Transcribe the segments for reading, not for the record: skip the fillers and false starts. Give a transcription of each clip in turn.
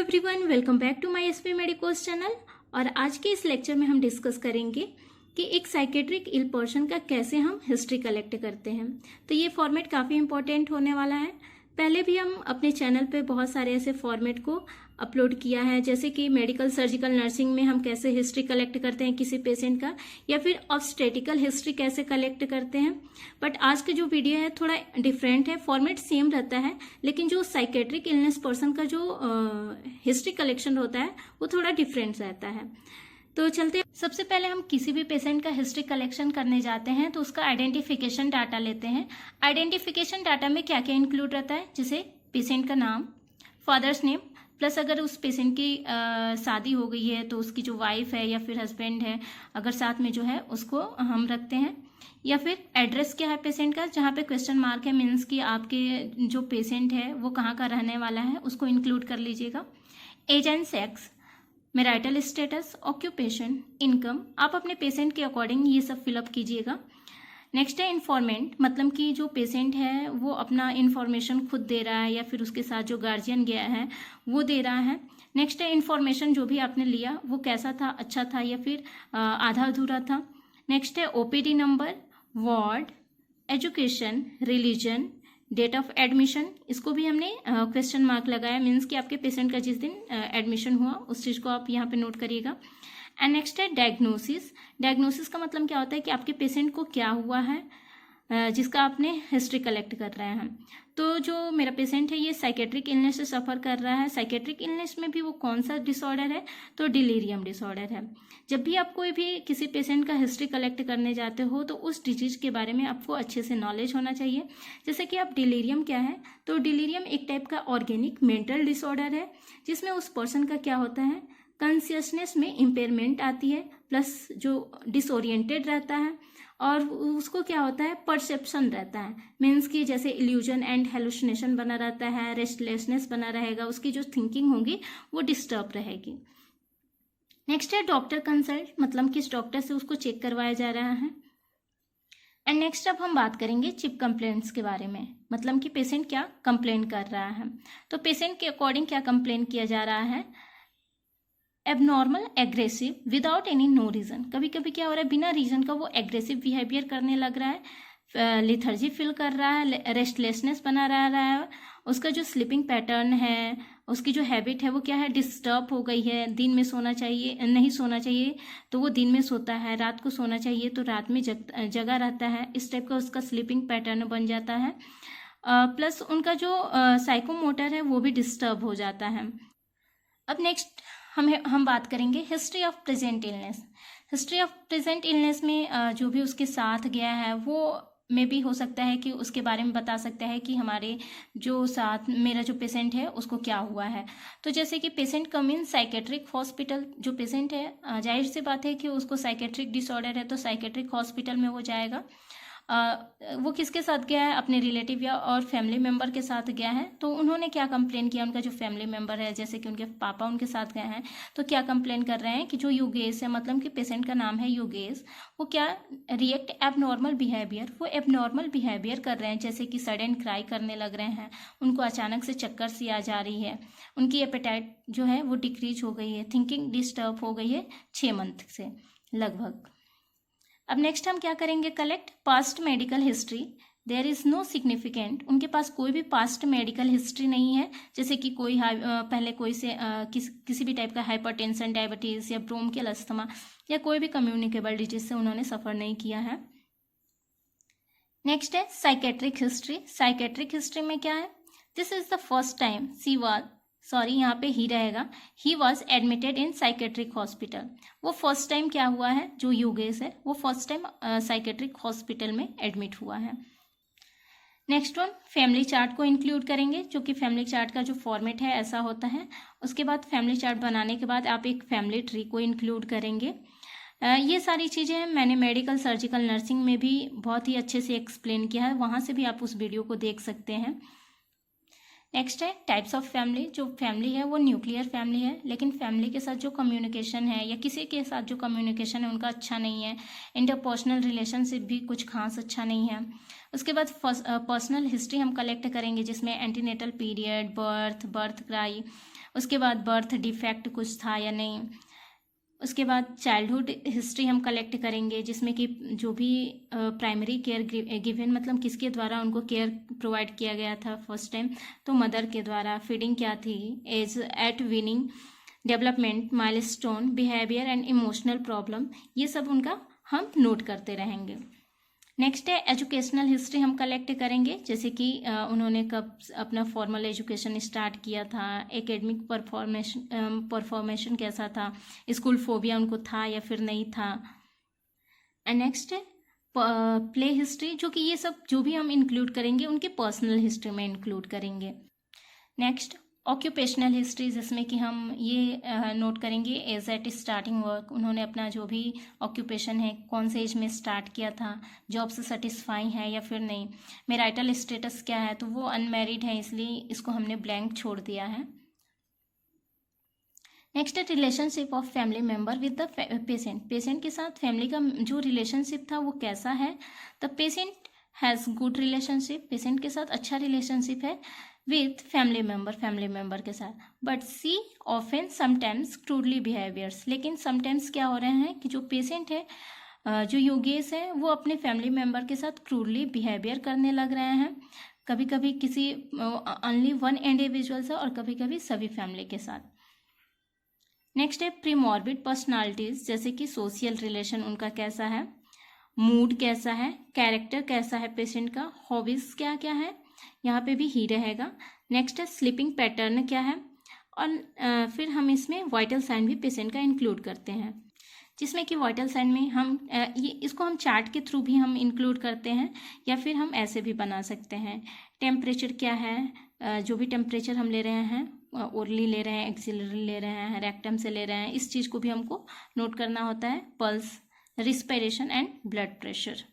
Everyone, welcome back to my SP medicos channel. और आज के इस लेक्चर में हम डिस्कस करेंगे कि एक साइकेट्रिक इल पर्सन का कैसे हम हिस्ट्री कलेक्ट करते हैं। तो ये फॉर्मेट काफ़ी इंपॉर्टेंट होने वाला है। पहले भी हम अपने चैनल पे बहुत सारे ऐसे फॉर्मेट को अपलोड किया है, जैसे कि मेडिकल सर्जिकल नर्सिंग में हम कैसे हिस्ट्री कलेक्ट करते हैं किसी पेशेंट का, या फिर ऑब्स्टेटिकल हिस्ट्री कैसे कलेक्ट करते हैं। बट आज का जो वीडियो है थोड़ा डिफरेंट है, फॉर्मेट सेम रहता है, लेकिन जो साइकेट्रिक इलनेस पर्सन का जो हिस्ट्री कलेक्शन होता है वो थोड़ा डिफरेंट रहता है। तो चलते हैं। सबसे पहले हम किसी भी पेशेंट का हिस्ट्री कलेक्शन करने जाते हैं तो उसका आइडेंटिफिकेशन डाटा लेते हैं। आइडेंटिफिकेशन डाटा में क्या क्या इंक्लूड रहता है, जैसे पेशेंट का नाम, फादर्स नेम, प्लस अगर उस पेशेंट की शादी हो गई है तो उसकी जो वाइफ है या फिर हस्बैंड है अगर साथ में जो है उसको हम रखते हैं, या फिर एड्रेस क्या है पेशेंट का, जहाँ पे क्वेश्चन मार्क है, मीन्स कि आपके जो पेशेंट है वो कहाँ का रहने वाला है, उसको इंक्लूड कर लीजिएगा। Age and sex, marital status, occupation, income, आप अपने पेशेंट के अकॉर्डिंग ये सब फिलअप कीजिएगा। नेक्स्ट है इन्फॉर्मेंट, मतलब कि जो पेशेंट है वो अपना इन्फॉर्मेशन खुद दे रहा है या फिर उसके साथ जो गार्जियन गया है वो दे रहा है। नेक्स्ट है इन्फॉर्मेशन जो भी आपने लिया वो कैसा था, अच्छा था या फिर आधा अधूरा था। नेक्स्ट है OPD number, ward, education, religion, date of admission, इसको भी हमने क्वेश्चन मार्क लगाया, मीन्स कि आपके पेशेंट का जिस दिन एडमिशन हुआ उस चीज़ को आप यहाँ पे नोट करिएगा। एंड नेक्स्ट है डायग्नोसिस। डायग्नोसिस का मतलब क्या होता है कि आपके पेशेंट को क्या हुआ है जिसका आपने हिस्ट्री कलेक्ट कर रहे हैं। तो जो मेरा पेशेंट है ये साइकेट्रिक इलनेस से सफ़र कर रहा है। साइकेट्रिक इलनेस में भी वो कौन सा डिसऑर्डर है, तो डिलीरियम डिसऑर्डर है। जब भी आप कोई भी किसी पेशेंट का हिस्ट्री कलेक्ट करने जाते हो तो उस डिजीज के बारे में आपको अच्छे से नॉलेज होना चाहिए। जैसे कि आप डिलीरियम क्या है, तो डिलीरियम एक टाइप का ऑर्गेनिक मेंटल डिसऑर्डर है जिसमें उस पर्सन का क्या होता है, कॉन्शियसनेस में इम्पेयरमेंट आती है, प्लस जो डिसोरिएंटेड रहता है, और उसको क्या होता है, परसेप्शन रहता है, मीन्स कि जैसे इल्यूजन एंड हेलुसिनेशन बना रहता है, रेस्टलेसनेस बना रहेगा, उसकी जो थिंकिंग होगी वो डिस्टर्ब रहेगी। नेक्स्ट है डॉक्टर कंसल्ट, मतलब किस डॉक्टर से उसको चेक करवाया जा रहा है। एंड नेक्स्ट अब हम बात करेंगे चिप कंप्लेंट्स के बारे में, मतलब कि पेशेंट क्या कंप्लेन कर रहा है। तो पेशेंट के अकॉर्डिंग क्या कंप्लेन किया जा रहा है, abnormal aggressive without any no reason. कभी कभी क्या हो रहा है, बिना रीज़न का वो एग्रेसिव बिहेवियर करने लग रहा है, लिथर्जी फील कर रहा है, रेस्टलेसनेस बना रहा है, उसका जो स्लीपिंग पैटर्न है, उसकी जो हैबिट है वो क्या है, डिस्टर्ब हो गई है। दिन में सोना चाहिए, नहीं सोना चाहिए तो वो दिन में सोता है, रात को सोना चाहिए तो रात में जगा रहता है, इस टाइप का उसका स्लीपिंग पैटर्न बन जाता है। प्लस उनका जो साइकोमोटर है वो भी डिस्टर्ब हो जाता है। अब नेक्स्ट हम बात करेंगे history of present illness. History of present illness में जो भी उसके साथ गया है वो में भी हो सकता है कि उसके बारे में बता सकता है कि हमारे जो साथ मेरा जो पेशेंट है उसको क्या हुआ है। तो जैसे कि पेशेंट कम इन साइकेट्रिक हॉस्पिटल, जो पेशेंट है जाहिर सी बात है कि उसको साइकेट्रिक डिसऑर्डर है तो साइकेट्रिक हॉस्पिटल में वो जाएगा। वो किसके साथ गया है, अपने रिलेटिव या और फैमिली मेम्बर के साथ गया है। तो उन्होंने क्या कंप्लेन किया, उनका जो फैमिली मेम्बर है जैसे कि उनके पापा उनके साथ गए हैं तो क्या कंप्लेन कर रहे हैं कि जो योगेश है, मतलब कि पेशेंट का नाम है योगेश, वो क्या रिएक्ट एबनॉर्मल बिहेवियर, वो एबनॉर्मल बिहेवियर कर रहे हैं, जैसे कि सडन क्राई करने लग रहे हैं, उनको अचानक से चक्कर सी आ जा रही है, उनकी एपेटाइट जो है वो डिक्रीज हो गई है, थिंकिंग डिस्टर्ब हो गई है 6 मंथ से लगभग। अब नेक्स्ट हम क्या करेंगे, collect past medical history. There is no significant, उनके पास कोई भी पास्ट मेडिकल हिस्ट्री नहीं है, जैसे कि कोई पहले कोई से किसी भी टाइप का हाइपरटेंशन, डायबिटीज़ या ब्रोंकियल अस्थमा या कोई भी कम्युनिकेबल डिजीज से उन्होंने सफ़र नहीं किया है। नेक्स्ट है साइकेट्रिक हिस्ट्री। साइकेट्रिक हिस्ट्री में क्या है, this is the first time यहाँ पे ही रहेगा, he was admitted in psychiatric hospital. वो फर्स्ट टाइम क्या हुआ है, जो योगेश है वो फर्स्ट टाइम साइकेट्रिक हॉस्पिटल में एडमिट हुआ है। नेक्स्ट वन फैमिली चार्ट को इंक्लूड करेंगे, जो कि फैमिली चार्ट का जो फॉर्मेट है ऐसा होता है। उसके बाद फैमिली चार्ट बनाने के बाद आप एक फैमिली ट्री को इंक्लूड करेंगे। ये सारी चीज़ें मैंने मेडिकल सर्जिकल नर्सिंग में भी बहुत ही अच्छे से एक्सप्लेन किया है, वहाँ से भी आप उस वीडियो को देख सकते हैं। नेक्स्ट है टाइप्स ऑफ फैमिली। जो फैमिली है वो न्यूक्लियर फैमिली है, लेकिन फैमिली के साथ जो कम्युनिकेशन है या किसी के साथ जो कम्युनिकेशन है उनका अच्छा नहीं है, इंटरपर्सनल रिलेशनशिप भी कुछ खास अच्छा नहीं है। उसके बाद पर्सनल हिस्ट्री हम कलेक्ट करेंगे, जिसमें एंटीनेटल पीरियड, बर्थ क्राई, उसके बाद बर्थ डिफेक्ट कुछ था या नहीं। उसके बाद चाइल्डहुड हिस्ट्री हम कलेक्ट करेंगे, जिसमें कि जो भी प्राइमरी केयर गिवन, मतलब किसके द्वारा उनको केयर प्रोवाइड किया गया था फर्स्ट टाइम, तो मदर के द्वारा। फीडिंग क्या थी, age at weaning, development, milestone, behaviour and emotional problem, ये सब उनका हम नोट करते रहेंगे। नेक्स्ट है एजुकेशनल हिस्ट्री हम कलेक्ट करेंगे, जैसे कि उन्होंने कब अपना फॉर्मल एजुकेशन स्टार्ट किया था, एकेडमिक परफॉर्मेशन कैसा था, स्कूल फोबिया उनको था या फिर नहीं था। एंड नेक्स्ट है प्ले हिस्ट्री, जो कि ये सब जो भी हम इंक्लूड करेंगे उनके पर्सनल हिस्ट्री में इंक्लूड करेंगे। नेक्स्ट ऑक्यूपेशनल हिस्ट्री, जिसमें कि हम ये नोट करेंगे एज एट स्टार्टिंग वर्क, उन्होंने अपना जो भी ऑक्यूपेशन है कौन से एज में स्टार्ट किया था, जॉब से सेटिस्फाई है या फिर नहीं, मैरिटल स्टेटस क्या है, तो वो अनमैरिड है इसलिए इसको हमने ब्लैंक छोड़ दिया है। नेक्स्ट है relationship of family member with the patient, patient के साथ फैमिली का जो रिलेशनशिप था वो कैसा है। The patient has good relationship, patient के साथ अच्छा रिलेशनशिप है विथ फैमिली मेंबर के साथ, but see often sometimes crudely behaviours, लेकिन समटाइम्स क्या हो रहे हैं कि जो पेशेंट है, जो योगेश है, वो अपने फैमिली मेंबर के साथ क्रूडली बिहेवियर करने लग रहे हैं, कभी कभी किसी ओनली वन इंडिविजुअल से और कभी कभी सभी फैमिली के साथ। नेक्स्ट है प्रीमॉर्बिड पर्सनालिटीज, जैसे कि सोशल रिलेशन उनका कैसा है, मूड कैसा है, कैरेक्टर कैसा है पेशेंट का, हॉबीज क्या क्या है, यहाँ पे भी ही रहेगा। नेक्स्ट है स्लीपिंग पैटर्न क्या है, और फिर हम इसमें वाइटल साइन भी पेशेंट का इंक्लूड करते हैं, जिसमें कि वाइटल साइन में हम ये इसको हम चार्ट के थ्रू भी हम इंक्लूड करते हैं या फिर हम ऐसे भी बना सकते हैं। टेम्परेचर क्या है, जो भी टेम्परेचर हम ले रहे हैं, ओरली ले रहे हैं, एक्सिलरी ले रहे हैं, रेक्टम से ले रहे हैं, इस चीज़ को भी हमको नोट करना होता है। Pulse, respiration and blood pressure.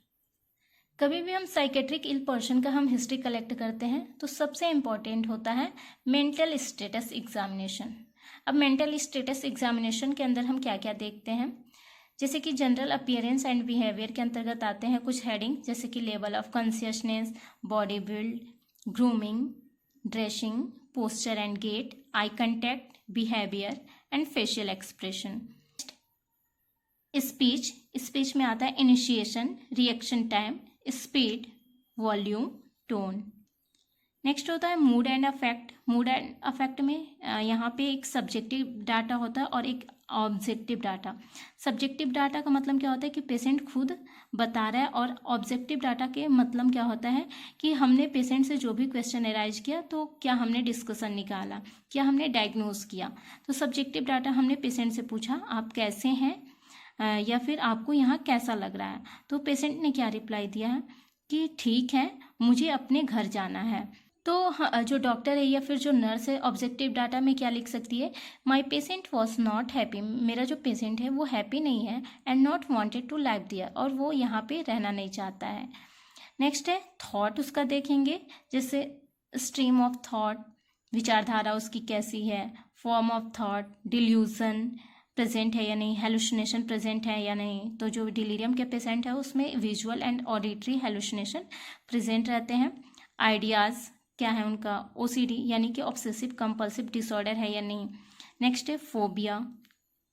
कभी भी हम साइकेट्रिक इल पर्सन का हम हिस्ट्री कलेक्ट करते हैं तो सबसे इम्पॉर्टेंट होता है मेंटल स्टेटस एग्जामिनेशन। अब मेंटल स्टेटस एग्जामिनेशन के अंदर हम क्या क्या देखते हैं, जैसे कि जनरल अपीयरेंस एंड बिहेवियर के अंतर्गत आते हैं कुछ हेडिंग, जैसे कि level of consciousness, body build, grooming, dressing, posture and gait, eye contact, behaviour and facial expression. Speech, speech में आता है initiation, reaction time, speed, volume, tone. Next होता है mood and affect. Mood and affect में यहाँ पे एक subjective data होता है और एक ऑब्जेक्टिव डाटा। सब्जेक्टिव डाटा का मतलब क्या होता है कि पेशेंट खुद बता रहा है, और ऑब्जेक्टिव डाटा के मतलब क्या होता है कि हमने पेशेंट से जो भी क्वेश्चन एराइज किया तो क्या हमने डिस्कशन निकाला, क्या हमने डायग्नोज किया। तो सब्जेक्टिव डाटा हमने पेशेंट से पूछा आप कैसे हैं, या फिर आपको यहाँ कैसा लग रहा है, तो पेशेंट ने क्या रिप्लाई दिया है कि ठीक है मुझे अपने घर जाना है। तो जो डॉक्टर है या फिर जो नर्स है ऑब्जेक्टिव डाटा में क्या लिख सकती है, my patient was not happy, मेरा जो पेशेंट है वो हैप्पी नहीं है, and not wanted to live there, और वो यहाँ पे रहना नहीं चाहता है। नेक्स्ट है थॉट, उसका देखेंगे, जैसे स्ट्रीम ऑफ थॉट, विचारधारा उसकी कैसी है, form of thought, delusion present है या नहीं, हेलुसिनेशन प्रेजेंट है या नहीं। तो जो डिलीरियम के पेशेंट है उसमें visual and auditory hallucination present रहते हैं। आइडियाज़ क्या है उनका, ओसीडी यानी कि ऑब्सेसिव कंपल्सिव डिसऑर्डर है या नहीं। नेक्स्ट है फोबिया,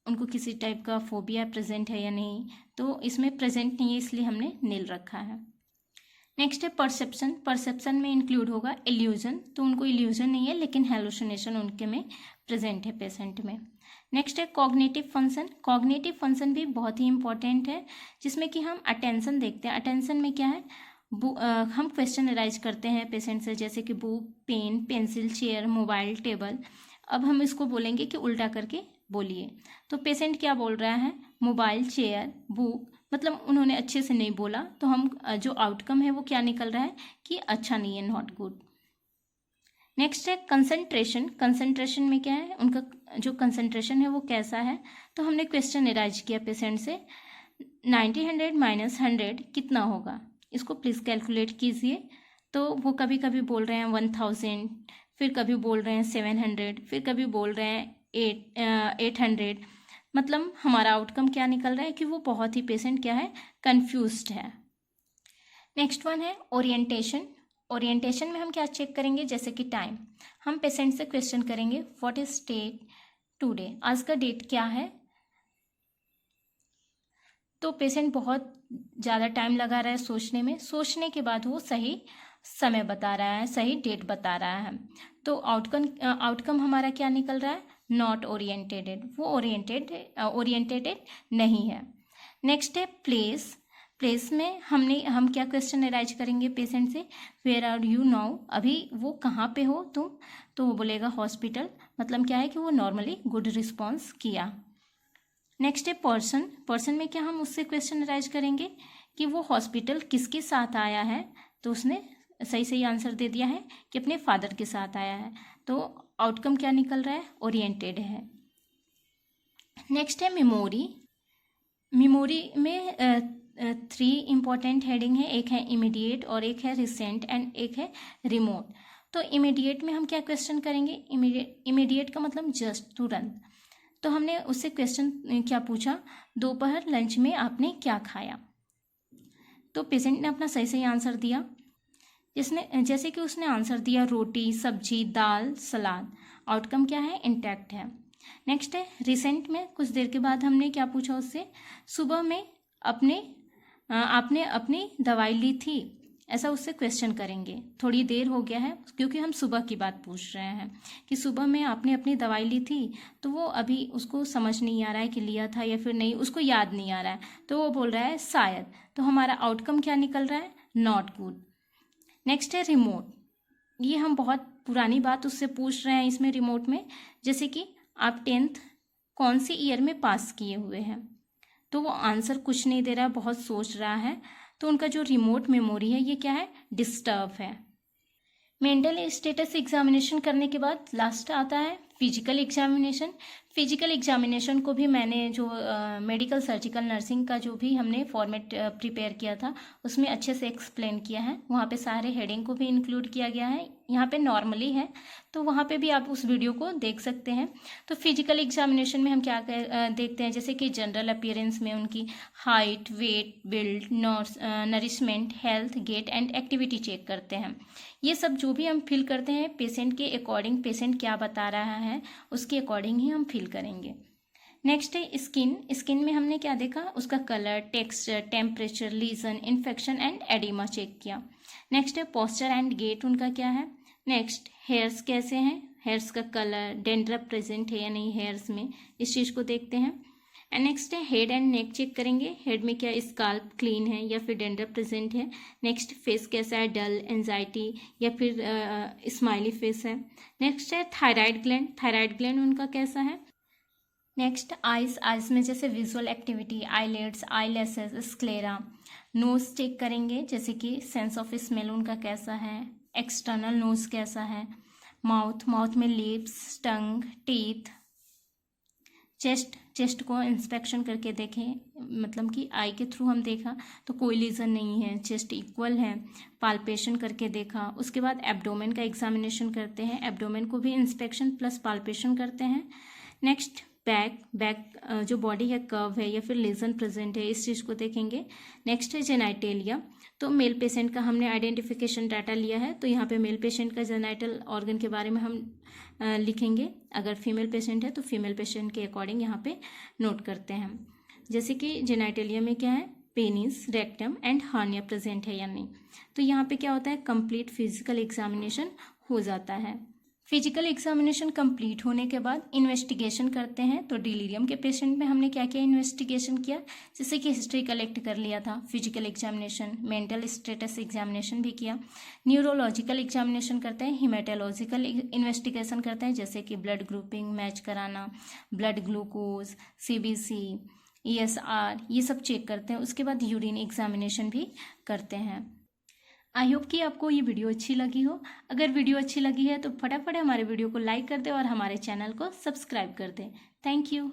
उनको किसी टाइप का फोबिया प्रेजेंट है या नहीं, तो इसमें प्रेजेंट नहीं है इसलिए हमने नील रखा है। नेक्स्ट है परसेप्शन, परसेप्शन में इंक्लूड होगा इल्यूजन, तो उनको इल्यूजन नहीं है लेकिन हेलुसिनेशन उनके में प्रेजेंट है पेशेंट में। नेक्स्ट है कॉग्निटिव फंक्शन, कॉग्निटिव फंक्शन भी बहुत ही इंपॉर्टेंट है, जिसमें कि हम अटेंशन देखते हैं। अटेंशन में क्या है, हम क्वेश्चन एराइज करते हैं पेशेंट से, जैसे कि book, pen, pencil, chair, mobile, table. अब हम इसको बोलेंगे कि उल्टा करके बोलिए, तो पेशेंट क्या बोल रहा है, मोबाइल, चेयर, बुक, मतलब उन्होंने अच्छे से नहीं बोला, तो हम जो आउटकम है वो क्या निकल रहा है कि अच्छा नहीं है, नॉट गुड। नेक्स्ट है कंसंट्रेशन, कंसंट्रेशन में क्या है, उनका जो कंसंट्रेशन है वो कैसा है, तो हमने क्वेश्चन एराइज किया पेशेंट से 90 100 माइनस 100 कितना होगा, इसको प्लीज़ कैलकुलेट कीजिए। तो वो कभी कभी बोल रहे हैं 1000, फिर कभी बोल रहे हैं 700, फिर कभी बोल रहे हैं 800, मतलब हमारा आउटकम क्या निकल रहा है कि वो बहुत ही पेशेंट क्या है, कंफ्यूज्ड है। नेक्स्ट वन है ओरिएंटेशन, ओरिएंटेशन में हम क्या चेक करेंगे, जैसे कि टाइम, हम पेशेंट से क्वेश्चन करेंगे व्हाट इज डेट टुडे, आज का डेट क्या है। तो पेशेंट बहुत ज़्यादा टाइम लगा रहा है सोचने में, सोचने के बाद वो सही समय बता रहा है, सही डेट बता रहा है। तो आउटकम हमारा क्या निकल रहा है, नॉट ओरिएंटेड, वो ओरिएंटेड नहीं है। नेक्स्ट है प्लेस। प्लेस में हम क्या क्वेश्चन अराइज करेंगे पेशेंट से, वेयर आर यू नाउ, अभी वो कहाँ पे हो तुम, तो वो बोलेगा हॉस्पिटल, मतलब क्या है कि वो नॉर्मली गुड रिस्पॉन्स किया। नेक्स्ट है पर्सन। पर्सन में क्या हम उससे क्वेश्चन अराइज करेंगे कि वो हॉस्पिटल किसके साथ आया है, तो उसने सही आंसर दे दिया है कि अपने फादर के साथ आया है, तो आउटकम क्या निकल रहा है, ओरिएंटेड है। नेक्स्ट है मेमोरी। मेमोरी में 3 इंपॉर्टेंट हेडिंग है, एक है इमीडिएट और एक है रिसेंट एंड एक है रिमोट। तो इमीडिएट में हम क्या क्वेश्चन करेंगे, इमीडिएट का मतलब जस्ट, तुरंत। तो हमने उससे क्वेश्चन क्या पूछा, दोपहर लंच में आपने क्या खाया। तो पेशेंट ने अपना सही आंसर दिया, जैसे कि उसने आंसर दिया रोटी, सब्जी, दाल, सलाद। आउटकम क्या है, इंटैक्ट है। नेक्स्ट है रिसेंट में, कुछ देर के बाद हमने क्या पूछा उससे, सुबह में आपने अपनी दवाई ली थी, ऐसा उससे क्वेश्चन करेंगे। थोड़ी देर हो गया है क्योंकि हम सुबह की बात पूछ रहे हैं कि सुबह में आपने अपनी दवाई ली थी, तो वो अभी उसको समझ नहीं आ रहा है कि लिया था या फिर नहीं, उसको याद नहीं आ रहा है, तो वो बोल रहा है शायद। तो हमारा आउटकम क्या निकल रहा है, नॉट गुड। नेक्स्ट है रिमोट। ये हम बहुत पुरानी बात उससे पूछ रहे हैं इसमें रिमोट में, जैसे कि आप 10th कौन सी ईयर में पास किए हुए हैं, तो वो आंसर कुछ नहीं दे रहा है, बहुत सोच रहा है, तो उनका जो रिमोट मेमोरी है ये क्या है, डिस्टर्ब है। मेंटल स्टेटस एग्जामिनेशन करने के बाद लास्ट आता है फिजिकल एग्जामिनेशन। फिजिकल एग्जामिनेशन को भी मैंने जो मेडिकल सर्जिकल नर्सिंग का जो भी हमने फॉर्मेट प्रिपेयर किया था उसमें अच्छे से एक्सप्लेन किया है, वहाँ पे सारे हेडिंग को भी इंक्लूड किया गया है, यहाँ पे नॉर्मली है, तो वहाँ पे भी आप उस वीडियो को देख सकते हैं। तो फिजिकल एग्जामिनेशन में हम क्या देखते हैं, जैसे कि जनरल अपीयरेंस में उनकी height, weight, build, nourishment, health, gait and activity check करते हैं। ये सब जो भी हम फिल करते हैं पेशेंट के अकॉर्डिंग, पेशेंट क्या बता रहा है उसके अकॉर्डिंग ही हम फिल करेंगे। नेक्स्ट है स्किन। स्किन में हमने क्या देखा, उसका colour, texture, temperature, lesion, infection and oedema check किया। नेक्स्ट है पोस्चर एंड गेट, उनका क्या है। नेक्स्ट हेयर्स कैसे हैं, हेयर्स का कलर, डेंड्रफ प्रेजेंट है या नहीं हेयर्स में, इस चीज़ को देखते हैं। एंड नेक्स्ट है हेड एंड नेक चेक करेंगे, हेड में क्या स्काल्प क्लीन है या फिर डेंड्रफ प्रेजेंट है। नेक्स्ट फेस कैसा है, डल, एंजाइटी या फिर स्माइली फेस है। नेक्स्ट है थायराइड ग्लैंड, थायराइड ग्लैंड उनका कैसा है। नेक्स्ट आइज, आइज में जैसे visual activity, eyelids, eyelashes, sclera. Nose check करेंगे, जैसे कि सेंस ऑफ स्मेल उनका कैसा है, एक्सटर्नल नोज कैसा है। माउथ, माउथ में लिप्स, टंग, टीथ। चेस्ट, चेस्ट को इंस्पेक्शन करके देखें, मतलब कि आई के थ्रू हम देखा तो कोई लीजन नहीं है, चेस्ट इक्वल है, पाल्पेशन करके देखा। उसके बाद एब्डोमेन का एग्जामिनेशन करते हैं, एब्डोमेन को भी इंस्पेक्शन प्लस पाल्पेशन करते हैं। नेक्स्ट बैक, बैक जो बॉडी है कर्व है या फिर लेजन प्रेजेंट है, इस चीज़ को देखेंगे। नेक्स्ट है जेनाइटेलिया, तो मेल पेशेंट का हमने आइडेंटिफिकेशन डाटा लिया है, तो यहाँ पे मेल पेशेंट का जेनाइटल ऑर्गन के बारे में हम लिखेंगे। अगर फीमेल पेशेंट है तो फीमेल पेशेंट के अकॉर्डिंग यहाँ पे नोट करते हैं, जैसे कि जेनाइटेलिया में क्या है, penis, rectum and hernia present है या नहीं। तो यहाँ पे क्या होता है, कंप्लीट फिजिकल एग्जामिनेशन हो जाता है। फिजिकल एग्जामिनेशन कंप्लीट होने के बाद इन्वेस्टिगेशन करते हैं। तो डिलीरियम के पेशेंट में हमने क्या क्या इन्वेस्टिगेशन किया, जैसे कि हिस्ट्री कलेक्ट कर लिया था, physical examination, mental status examination भी किया, न्यूरोलॉजिकल एग्जामिनेशन करते हैं, हिमेटोलॉजिकल इन्वेस्टिगेशन करते हैं, जैसे कि ब्लड ग्रुपिंग मैच कराना, ब्लड ग्लूकोज, CBC, ESR, ये सब चेक करते हैं। उसके बाद यूरिन एग्जामिनेशन भी करते हैं। आई होप कि आपको ये वीडियो अच्छी लगी हो। अगर वीडियो अच्छी लगी है तो फटाफट हमारे वीडियो को लाइक कर दें और हमारे चैनल को सब्सक्राइब कर दें। Thank you.